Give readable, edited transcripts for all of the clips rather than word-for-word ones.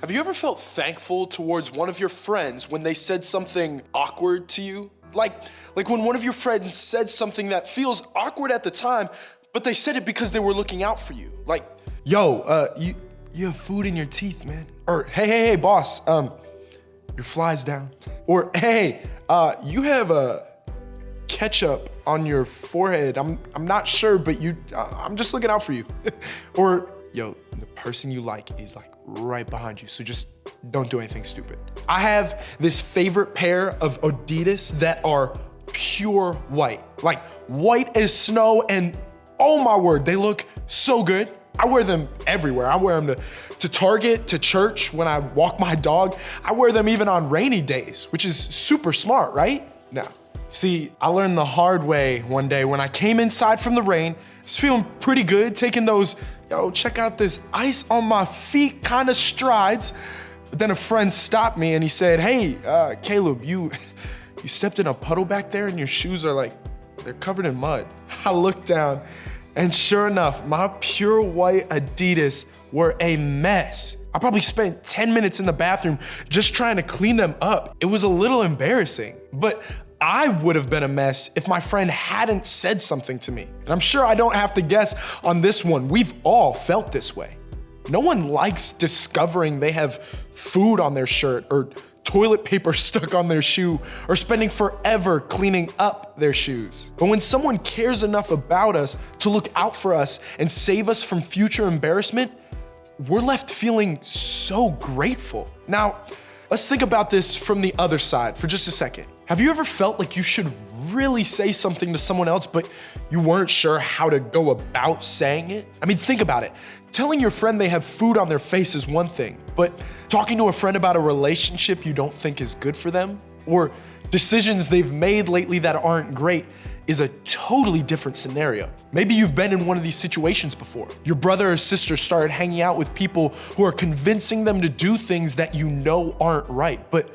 Have you ever felt thankful towards one of your friends when they said something awkward to you? Like when one of your friends said something that feels awkward at the time, but they said it because they were looking out for you. Like, yo, you have food in your teeth, man. Or, hey, boss, your fly's down. Or, hey, you have ketchup on your forehead. I'm not sure, but I'm just looking out for you. Or, yo, the person you like is like right behind you, so just don't do anything stupid. I have this favorite pair of Adidas that are pure white, like white as snow, and oh my word, they look so good. I wear them everywhere. I wear them to Target, to church, when I walk my dog. I wear them even on rainy days, which is super smart, right? No. See, I learned the hard way one day when I came inside from the rain. I was feeling pretty good, taking those, yo, check out this ice on my feet kind of strides. But then a friend stopped me and he said, hey, Caleb, you stepped in a puddle back there and your shoes are like, they're covered in mud. I looked down and sure enough, my pure white Adidas were a mess. I probably spent 10 minutes in the bathroom just trying to clean them up. It was a little embarrassing, but I would have been a mess if my friend hadn't said something to me. And I'm sure I don't have to guess on this one. We've all felt this way. No one likes discovering they have food on their shirt or toilet paper stuck on their shoe or spending forever cleaning up their shoes. But when someone cares enough about us to look out for us and save us from future embarrassment, we're left feeling so grateful. Now, let's think about this from the other side for just a second. Have you ever felt like you should really say something to someone else, but you weren't sure how to go about saying it? I mean, think about it. Telling your friend they have food on their face is one thing, but talking to a friend about a relationship you don't think is good for them, or decisions they've made lately that aren't great, is a totally different scenario. Maybe you've been in one of these situations before. Your brother or sister started hanging out with people who are convincing them to do things that you know aren't right, but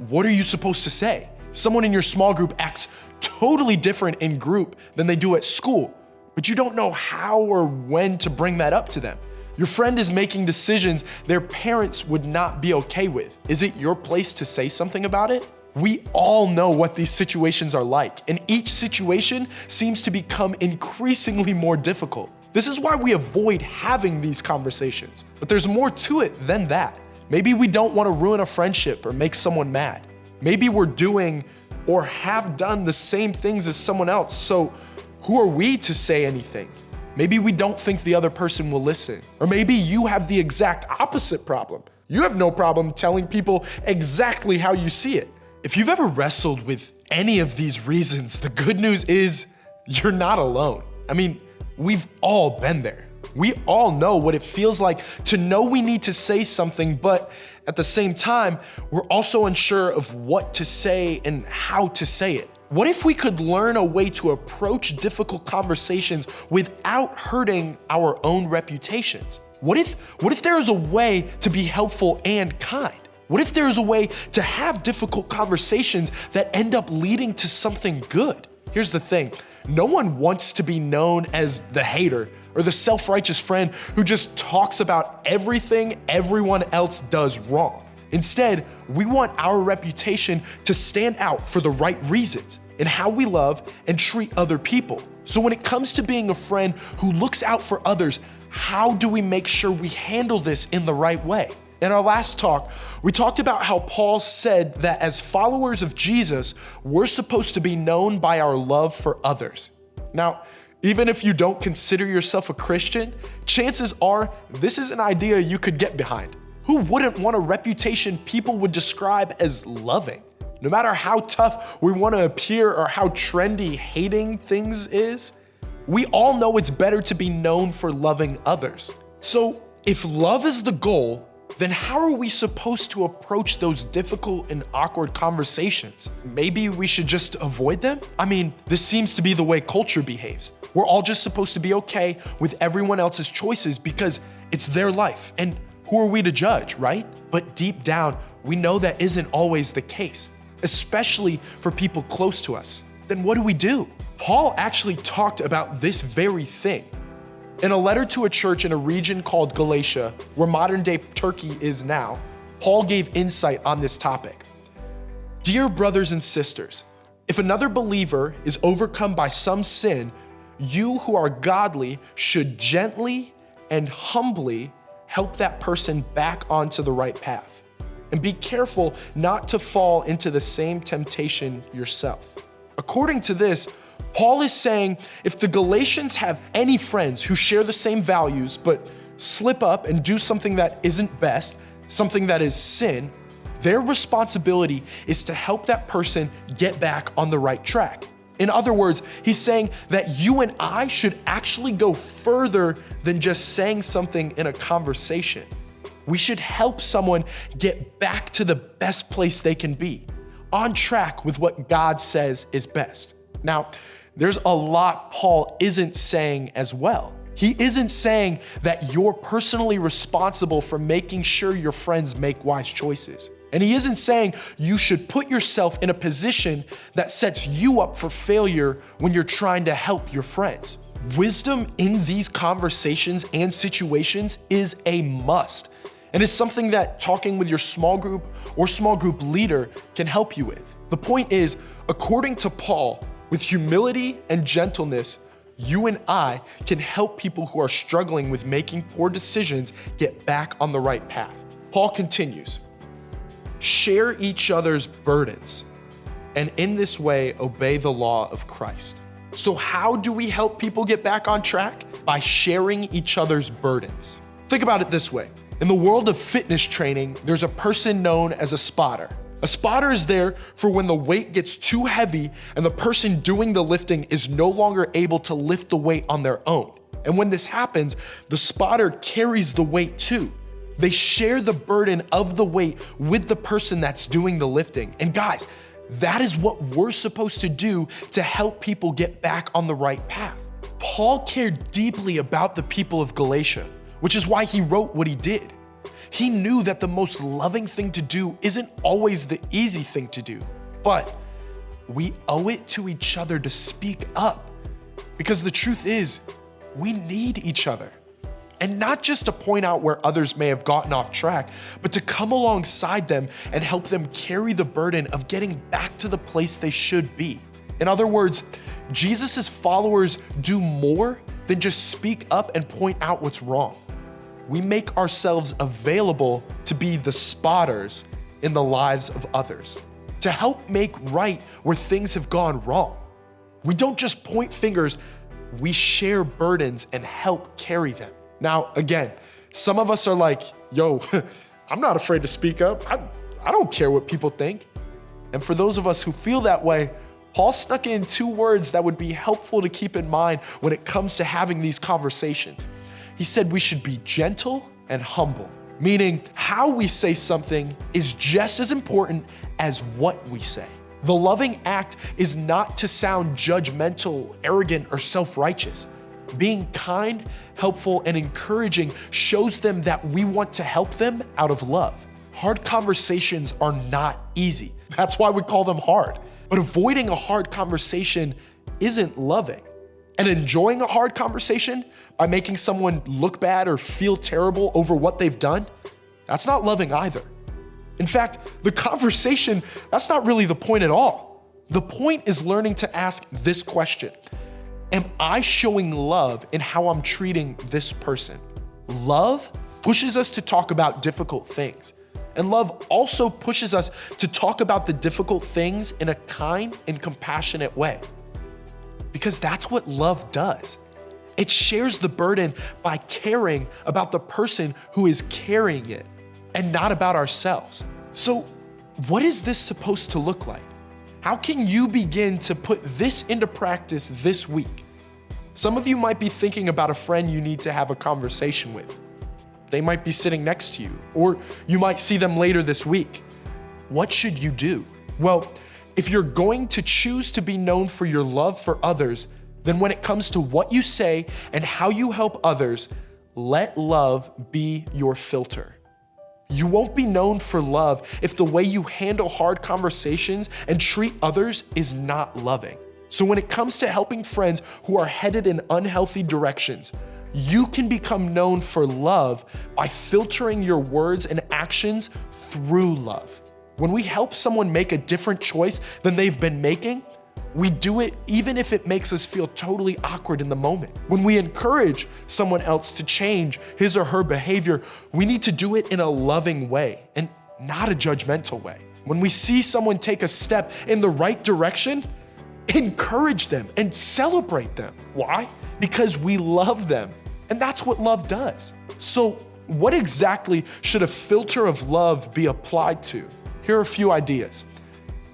what are you supposed to say? Someone in your small group acts totally different in group than they do at school, but you don't know how or when to bring that up to them. Your friend is making decisions their parents would not be okay with. Is it your place to say something about it? We all know what these situations are like, and each situation seems to become increasingly more difficult. This is why we avoid having these conversations. But there's more to it than that. Maybe we don't want to ruin a friendship or make someone mad. Maybe we're doing or have done the same things as someone else, so who are we to say anything? Maybe we don't think the other person will listen. Or maybe you have the exact opposite problem. You have no problem telling people exactly how you see it. If you've ever wrestled with any of these reasons, the good news is you're not alone. I mean, we've all been there. We all know what it feels like to know we need to say something, but at the same time, we're also unsure of what to say and how to say it. What if we could learn a way to approach difficult conversations without hurting our own reputations? What if there is a way to be helpful and kind? What if there is a way to have difficult conversations that end up leading to something good? Here's the thing. No one wants to be known as the hater or the self-righteous friend who just talks about everything everyone else does wrong. Instead, we want our reputation to stand out for the right reasons in how we love and treat other people. So when it comes to being a friend who looks out for others, how do we make sure we handle this in the right way? In our last talk, we talked about how Paul said that as followers of Jesus, we're supposed to be known by our love for others. Now, even if you don't consider yourself a Christian, chances are this is an idea you could get behind. Who wouldn't want a reputation people would describe as loving? No matter how tough we want to appear or how trendy hating things is, we all know it's better to be known for loving others. So if love is the goal, then how are we supposed to approach those difficult and awkward conversations? Maybe we should just avoid them? I mean, this seems to be the way culture behaves. We're all just supposed to be okay with everyone else's choices because it's their life. And who are we to judge, right? But deep down, we know that isn't always the case, especially for people close to us. Then what do? Paul actually talked about this very thing. In a letter to a church in a region called Galatia, where modern day Turkey is now, Paul gave insight on this topic. Dear brothers and sisters, if another believer is overcome by some sin, you who are godly should gently and humbly help that person back onto the right path. And be careful not to fall into the same temptation yourself. According to this, Paul is saying if the Galatians have any friends who share the same values but slip up and do something that isn't best, something that is sin, their responsibility is to help that person get back on the right track. In other words, he's saying that you and I should actually go further than just saying something in a conversation. We should help someone get back to the best place they can be, on track with what God says is best. Now, there's a lot Paul isn't saying as well. He isn't saying that you're personally responsible for making sure your friends make wise choices. And he isn't saying you should put yourself in a position that sets you up for failure when you're trying to help your friends. Wisdom in these conversations and situations is a must, and it's something that talking with your small group or small group leader can help you with. The point is, according to Paul, with humility and gentleness, you and I can help people who are struggling with making poor decisions get back on the right path. Paul continues, share each other's burdens, and in this way, obey the law of Christ. So how do we help people get back on track? By sharing each other's burdens. Think about it this way. In the world of fitness training, there's a person known as a spotter. A spotter is there for when the weight gets too heavy and the person doing the lifting is no longer able to lift the weight on their own. And when this happens, the spotter carries the weight too. They share the burden of the weight with the person that's doing the lifting. And guys, that is what we're supposed to do to help people get back on the right path. Paul cared deeply about the people of Galatia, which is why he wrote what he did. He knew that the most loving thing to do isn't always the easy thing to do, but we owe it to each other to speak up, because the truth is, we need each other. And not just to point out where others may have gotten off track, but to come alongside them and help them carry the burden of getting back to the place they should be. In other words, Jesus' followers do more than just speak up and point out what's wrong. We make ourselves available to be the spotters in the lives of others, to help make right where things have gone wrong. We don't just point fingers, we share burdens and help carry them. Now, again, some of us are like, yo, I'm not afraid to speak up. I don't care what people think. And for those of us who feel that way, Paul snuck in 2 words that would be helpful to keep in mind when it comes to having these conversations. He said we should be gentle and humble, meaning how we say something is just as important as what we say. The loving act is not to sound judgmental, arrogant, or self-righteous. Being kind, helpful, and encouraging shows them that we want to help them out of love. Hard conversations are not easy. That's why we call them hard. But avoiding a hard conversation isn't loving. And enjoying a hard conversation by making someone look bad or feel terrible over what they've done, that's not loving either. In fact, the conversation, that's not really the point at all. The point is learning to ask this question. Am I showing love in how I'm treating this person? Love pushes us to talk about difficult things. And love also pushes us to talk about the difficult things in a kind and compassionate way. Because that's what love does. It shares the burden by caring about the person who is carrying it and not about ourselves. So, what is this supposed to look like? How can you begin to put this into practice this week? Some of you might be thinking about a friend you need to have a conversation with. They might be sitting next to you, or you might see them later this week. What should you do? Well, if you're going to choose to be known for your love for others, then when it comes to what you say and how you help others, let love be your filter. You won't be known for love if the way you handle hard conversations and treat others is not loving. So when it comes to helping friends who are headed in unhealthy directions, You can become known for love by filtering your words and actions through love. When we help someone make a different choice than they've been making, we do it even if it makes us feel totally awkward in the moment. When we encourage someone else to change his or her behavior, we need to do it in a loving way and not a judgmental way. When we see someone take a step in the right direction, encourage them and celebrate them. Why? Because we love them. And that's what love does. So, what exactly should a filter of love be applied to? Here are a few ideas.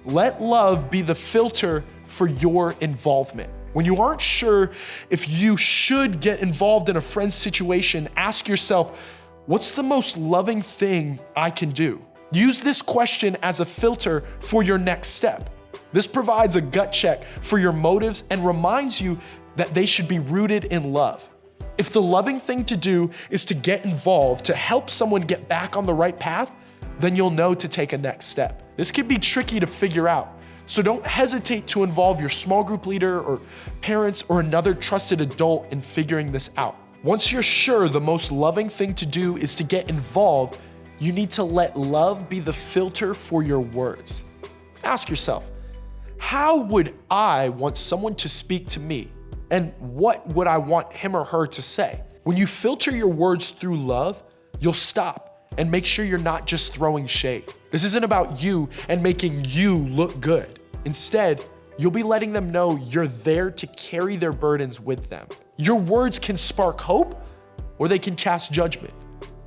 Let love be the filter for your involvement. When you aren't sure if you should get involved in a friend's situation, ask yourself, what's the most loving thing I can do? Use this question as a filter for your next step. This provides a gut check for your motives and reminds you that they should be rooted in love. If the loving thing to do is to get involved, to help someone get back on the right path, then you'll know to take a next step. This can be tricky to figure out, so don't hesitate to involve your small group leader or parents or another trusted adult in figuring this out. Once you're sure the most loving thing to do is to get involved, you need to let love be the filter for your words. Ask yourself, how would I want someone to speak to me? And what would I want him or her to say? When you filter your words through love, you'll stop and make sure you're not just throwing shade. This isn't about you and making you look good. Instead, you'll be letting them know you're there to carry their burdens with them. Your words can spark hope or they can cast judgment.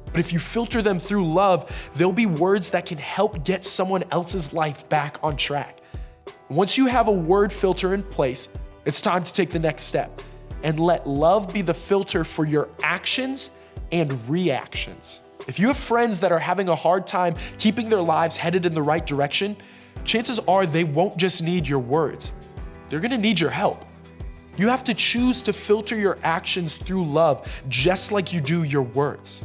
But if you filter them through love, they'll be words that can help get someone else's life back on track. Once you have a word filter in place, it's time to take the next step and let love be the filter for your actions and reactions. If you have friends that are having a hard time keeping their lives headed in the right direction, chances are they won't just need your words. They're gonna need your help. You have to choose to filter your actions through love just like you do your words.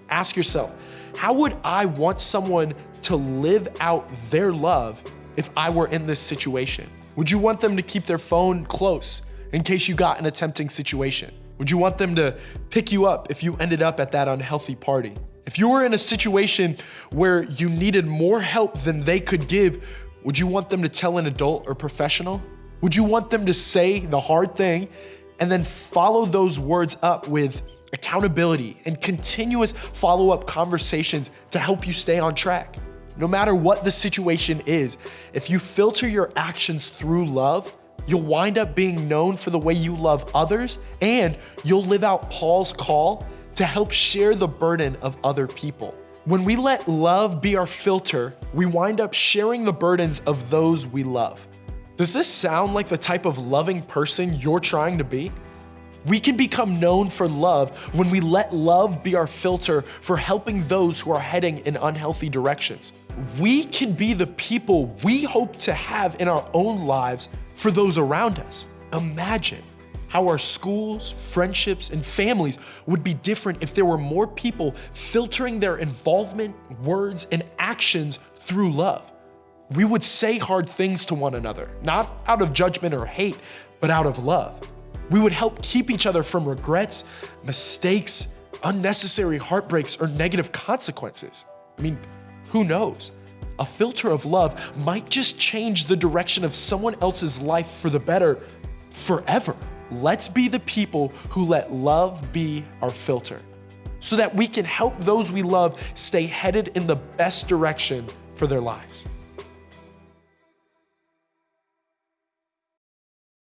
Ask yourself, how would I want someone to live out their love if I were in this situation? Would you want them to keep their phone close in case you got in a tempting situation? Would you want them to pick you up if you ended up at that unhealthy party? If you were in a situation where you needed more help than they could give, would you want them to tell an adult or professional? Would you want them to say the hard thing and then follow those words up with accountability and continuous follow-up conversations to help you stay on track? No matter what the situation is, if you filter your actions through love, you'll wind up being known for the way you love others, and you'll live out Paul's call to help share the burden of other people. When we let love be our filter, we wind up sharing the burdens of those we love. Does this sound like the type of loving person you're trying to be? We can become known for love when we let love be our filter for helping those who are heading in unhealthy directions. We can be the people we hope to have in our own lives for those around us. Imagine how our schools, friendships, and families would be different if there were more people filtering their involvement, words, and actions through love. We would say hard things to one another, not out of judgment or hate, but out of love. We would help keep each other from regrets, mistakes, unnecessary heartbreaks, or negative consequences. I mean, who knows? A filter of love might just change the direction of someone else's life for the better forever. Let's be the people who let love be our filter so that we can help those we love stay headed in the best direction for their lives.